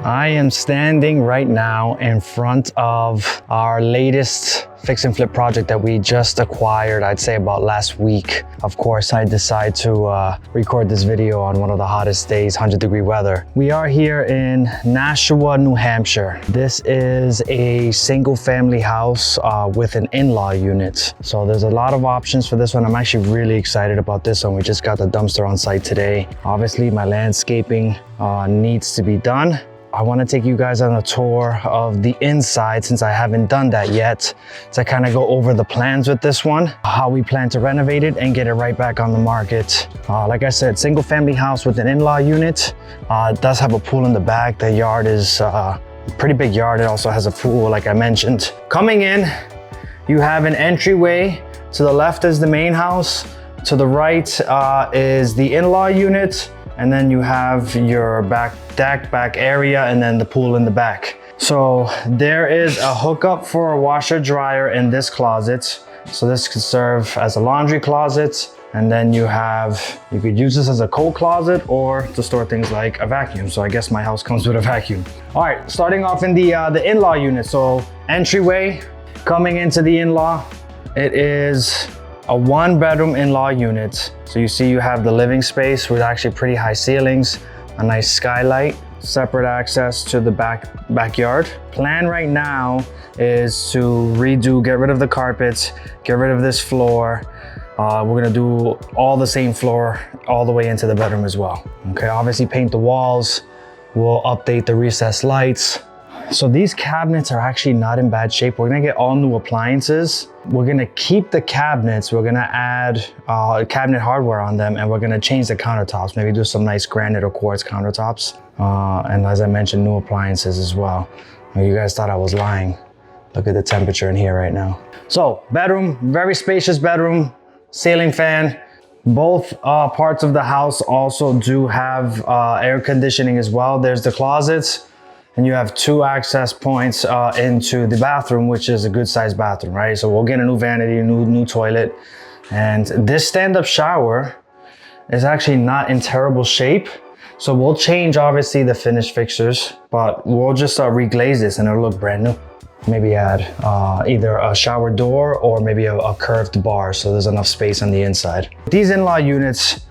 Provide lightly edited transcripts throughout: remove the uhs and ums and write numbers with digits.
I am standing right now in front of our latest fix and flip project that we just acquired, I'd say about last week. Of course, I decided to record this video on one of the hottest days, 100-degree weather. We are here in Nashua, New Hampshire. This is a single family house with an in-law unit. So there's a lot of options for this one. I'm actually really excited about this one. We just got the dumpster on site today. Obviously, my landscaping needs to be done. I want to take you guys on a tour of the inside since I haven't done that yet, to kind of go over the plans with this one, how we plan to renovate it and get it right back on the market. Like I said, single family house with an in-law unit. It does have a pool in the back. The yard is a pretty big yard. It also has a pool, like I mentioned. Coming in, you have an entryway. To the left is the main house. To the right is the in-law unit. And then you have your back deck, back area, and then the pool in the back. So there is a hookup for a washer dryer in this closet. So this could serve as a laundry closet. And then you could use this as a coat closet or to store things like a vacuum. So I guess my house comes with a vacuum. All right, starting off in the in-law unit. So entryway, coming into the in-law, it is a 1-bedroom in-law unit. So you see you have the living space with actually pretty high ceilings, a nice skylight, separate access to the backyard. Plan right now is to get rid of the carpets, get rid of this floor. We're gonna do all the same floor all the way into the bedroom as well. Okay, obviously paint the walls. We'll update the recessed lights. So these cabinets are actually not in bad shape. We're gonna get all new appliances. We're gonna keep the cabinets. We're gonna add cabinet hardware on them, and we're gonna change the countertops, maybe do some nice granite or quartz countertops. And as I mentioned, new appliances as well. You guys thought I was lying. Look at the temperature in here right now. So bedroom, very spacious bedroom, ceiling fan. Both parts of the house also do have air conditioning as well. There's the closets. And you have 2 access points into the bathroom, which is a good sized bathroom, right? So we'll get a new vanity, new toilet. And this stand-up shower is actually not in terrible shape. So we'll change obviously the finished fixtures, but we'll just reglaze this and it'll look brand new. Maybe add either a shower door or maybe a curved bar so there's enough space on the inside. These in-law units,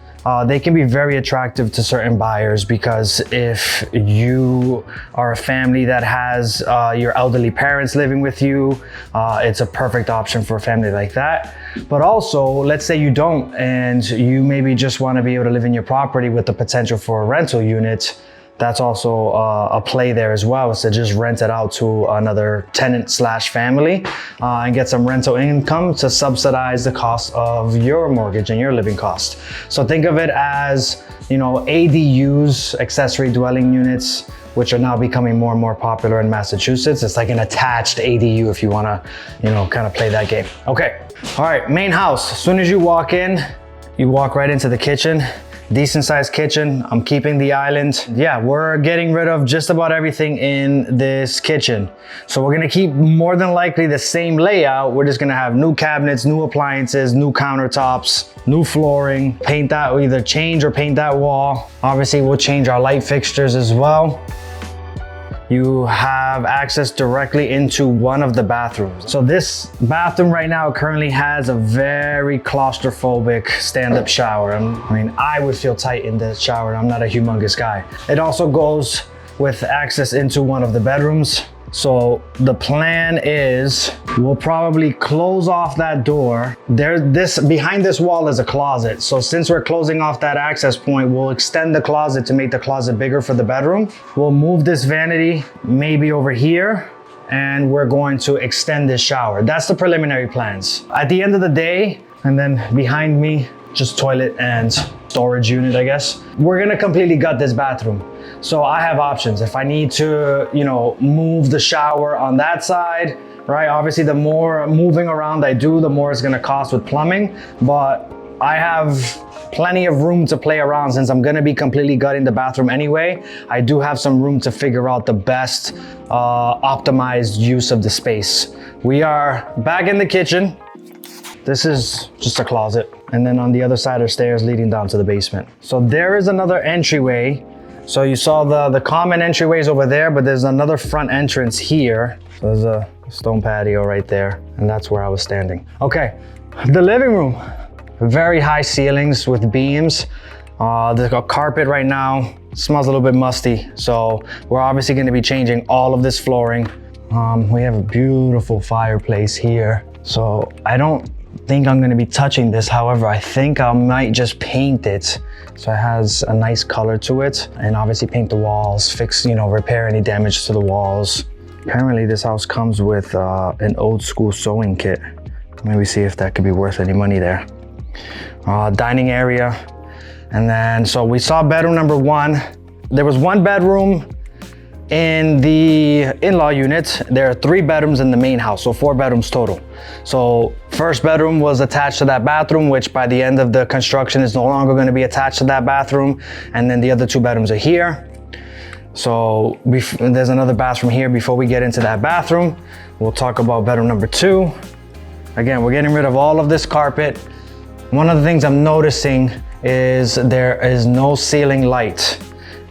they can be very attractive to certain buyers because if you are a family that has your elderly parents living with you, it's a perfect option for a family like that. But also, let's say you don't and you maybe just want to be able to live in your property with the potential for a rental unit. That's also a play there as well, is to just rent it out to another tenant/family and get some rental income to subsidize the cost of your mortgage and your living cost. So think of it as, ADUs, accessory dwelling units, which are now becoming more and more popular in Massachusetts. It's like an attached ADU if you wanna, kind of play that game. Okay, all right, main house. As soon as you walk in, you walk right into the kitchen. Decent sized kitchen. I'm keeping the island. Yeah, we're getting rid of just about everything in this kitchen. So we're gonna keep more than likely the same layout. We're just gonna have new cabinets, new appliances, new countertops, new flooring, paint that, either change or paint that wall. Obviously we'll change our light fixtures as well. You have access directly into one of the bathrooms. So this bathroom right now currently has a very claustrophobic stand-up shower. I would feel tight in this shower. I'm not a humongous guy. It also goes with access into one of the bedrooms. So the plan is we'll probably close off that door. Behind this wall is a closet. So since we're closing off that access point, we'll extend the closet to make the closet bigger for the bedroom. We'll move this vanity maybe over here, and we're going to extend this shower. That's the preliminary plans. At the end of the day, and then behind me, just toilet and storage unit, I guess. We're gonna completely gut this bathroom. So I have options. If I need to, move the shower on that side, right? Obviously, the more moving around I do, the more it's gonna cost with plumbing. But I have plenty of room to play around since I'm gonna be completely gutting the bathroom anyway. I do have some room to figure out the best optimized use of the space. We are back in the kitchen. This is just a closet. And then on the other side are stairs leading down to the basement. So there is another entryway So you saw the common entryways over there, but there's another front entrance here. So there's a stone patio right there, and that's where I was standing. Okay, the living room. Very high ceilings with beams. The carpet right now smells a little bit musty, so we're obviously going to be changing all of this flooring. We have a beautiful fireplace here, so I don't think I'm going to be touching this. However, I think I might just paint it so it has a nice color to it, and obviously paint the walls, fix, repair any damage to the walls. Apparently this house comes with an old school sewing kit. Maybe see if that could be worth any money there. Dining area. And then, so we saw bedroom number 1. There was 1 bedroom in the in-law unit. There are 3 bedrooms in the main house, so 4 bedrooms total. So first bedroom was attached to that bathroom, which by the end of the construction is no longer going to be attached to that bathroom. And then the other 2 bedrooms are here. So there's another bathroom here. Before we get into that bathroom, we'll talk about bedroom number 2. Again, we're getting rid of all of this carpet. One of the things I'm noticing is there is no ceiling light.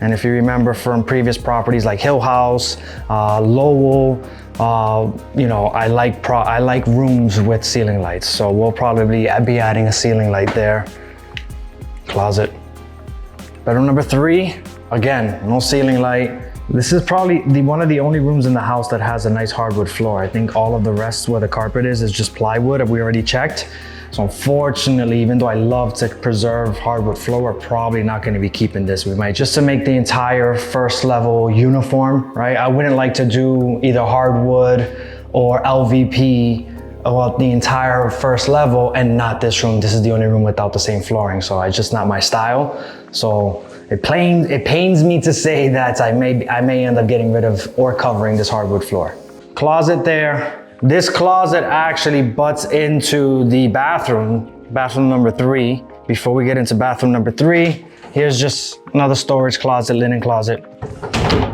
And if you remember from previous properties like Hill House, Lowell, I like rooms with ceiling lights. So we'll probably be adding a ceiling light there. Closet. Bedroom number 3, again, no ceiling light. This is probably one of the only rooms in the house that has a nice hardwood floor. I think all of the rest where the carpet is just plywood, we already checked. So unfortunately, even though I love to preserve hardwood floor, we're probably not going to be keeping this. We might just to make the entire first level uniform, right? I wouldn't like to do either hardwood or LVP about the entire first level and not this room. This is the only room without the same flooring. So it's just not my style. So it pains me to say that I may end up getting rid of or covering this hardwood floor. Closet there. This closet actually butts into the bathroom number 3. Before we get into bathroom number 3, here's just another storage closet, linen closet.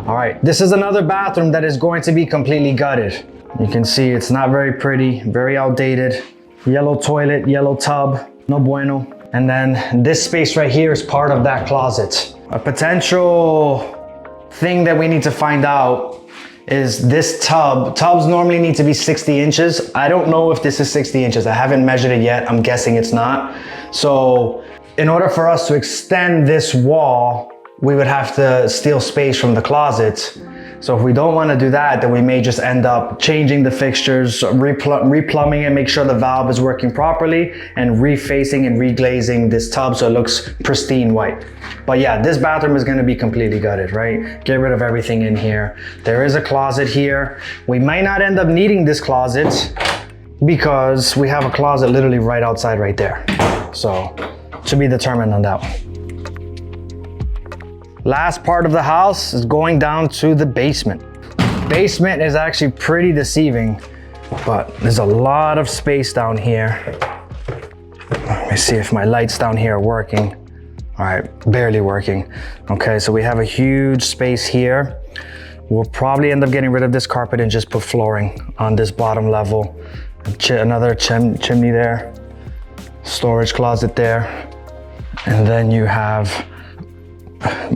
All right, this is another bathroom that is going to be completely gutted. You can see it's not very pretty, very outdated. Yellow toilet, yellow tub, no bueno. And then this space right here is part of that closet. A potential thing that we need to find out is this tub. Tubs normally need to be 60 inches. I don't know if this is 60 inches. I haven't measured it yet. I'm guessing it's not. So in order for us to extend this wall, we would have to steal space from the closet. So if we don't want to do that, then we may just end up changing the fixtures, replumbing it, make sure the valve is working properly, and refacing and reglazing this tub so it looks pristine white. But yeah, this bathroom is going to be completely gutted, right? Get rid of everything in here. There is a closet here. We might not end up needing this closet because we have a closet literally right outside right there. So to be determined on that one. Last part of the house is going down to the basement. Basement is actually pretty deceiving, but there's a lot of space down here. Let me see if my lights down here are working. All right, barely working. Okay, so we have a huge space here. We'll probably end up getting rid of this carpet and just put flooring on this bottom level. Another chimney there, storage closet there. And then you have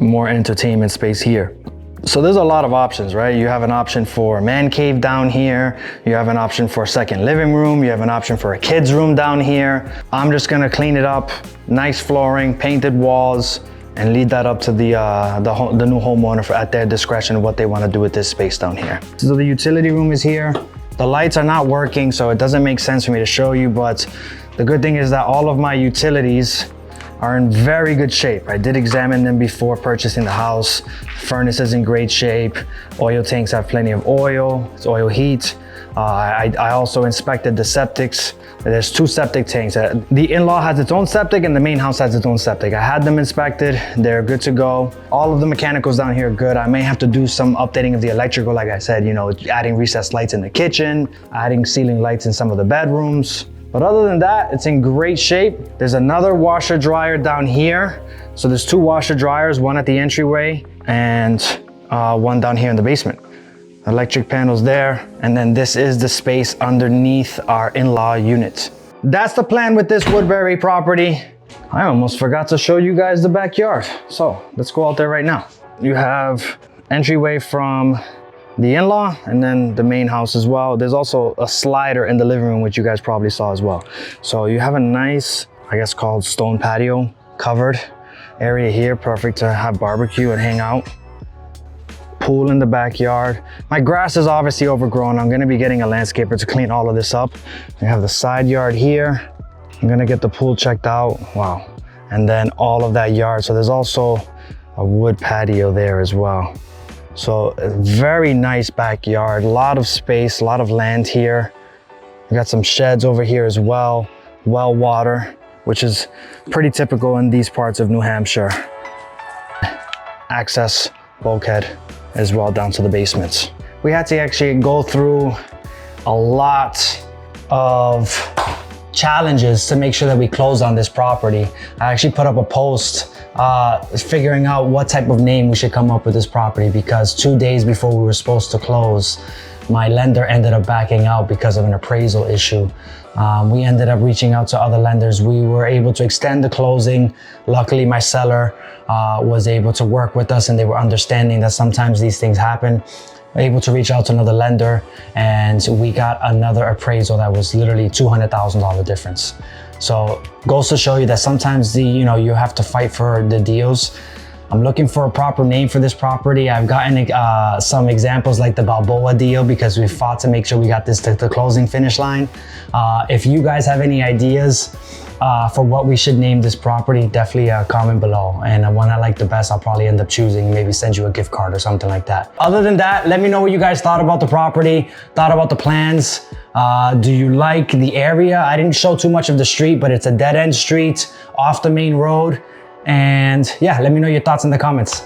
more entertainment space here. So there's a lot of options, right? You have an option for a man cave down here. You have an option for a second living room. You have an option for a kid's room down here. I'm just gonna clean it up, nice flooring, painted walls, and leave that up to the new homeowner at their discretion what they want to do with this space down here. So the utility room is here. The lights are not working, so it doesn't make sense for me to show you, but the good thing is that all of my utilities are in very good shape. I did examine them before purchasing the house. Furnace is in great shape. Oil tanks have plenty of oil. It's oil heat. I also inspected the septics. There's 2 septic tanks. The in-law has its own septic and the main house has its own septic. I had them inspected. They're good to go. All of the mechanicals down here are good. I may have to do some updating of the electrical, like I said, adding recessed lights in the kitchen, adding ceiling lights in some of the bedrooms. But other than that, it's in great shape. There's another washer dryer down here. So there's 2 washer dryers, one at the entryway and one down here in the basement. Electric panels there. And then this is the space underneath our in-law unit. That's the plan with this Woodbury property. I almost forgot to show you guys the backyard. So let's go out there right now. you have entryway from the in-law and then the main house as well. There's also a slider in the living room, which you guys probably saw as well. So you have a nice, I guess called stone patio covered area here, perfect to have barbecue and hang out. Pool in the backyard. My grass is obviously overgrown. I'm gonna be getting a landscaper to clean all of this up. We have the side yard here. I'm gonna get the pool checked out. Wow. And then all of that yard. So there's also a wood patio there as well. So a very nice backyard, a lot of space, a lot of land here. We got some sheds over here as well. Well water, which is pretty typical in these parts of New Hampshire. Access bulkhead as well down to the basements. We had to actually go through a lot of challenges to make sure that we closed on this property. I actually put up a post figuring out what type of name we should come up with this property, because 2 days before we were supposed to close, my lender ended up backing out because of an appraisal issue. We ended up reaching out to other lenders. We were able to extend the closing. Luckily, my seller was able to work with us, and they were understanding that sometimes these things happen. Able to reach out to another lender, and we got another appraisal that was literally $200,000 difference. So goes to show you that sometimes you have to fight for the deals. I'm looking for a proper name for this property. I've gotten some examples like the Balboa deal, because we fought to make sure we got this to the closing finish line. If you guys have any ideas for what we should name this property, definitely comment below. And one I like the best, I'll probably end up choosing, maybe send you a gift card or something like that. Other than that, let me know what you guys thought about the property, thought about the plans. Do you like the area? I didn't show too much of the street, but it's a dead end street off the main road. And yeah, let me know your thoughts in the comments.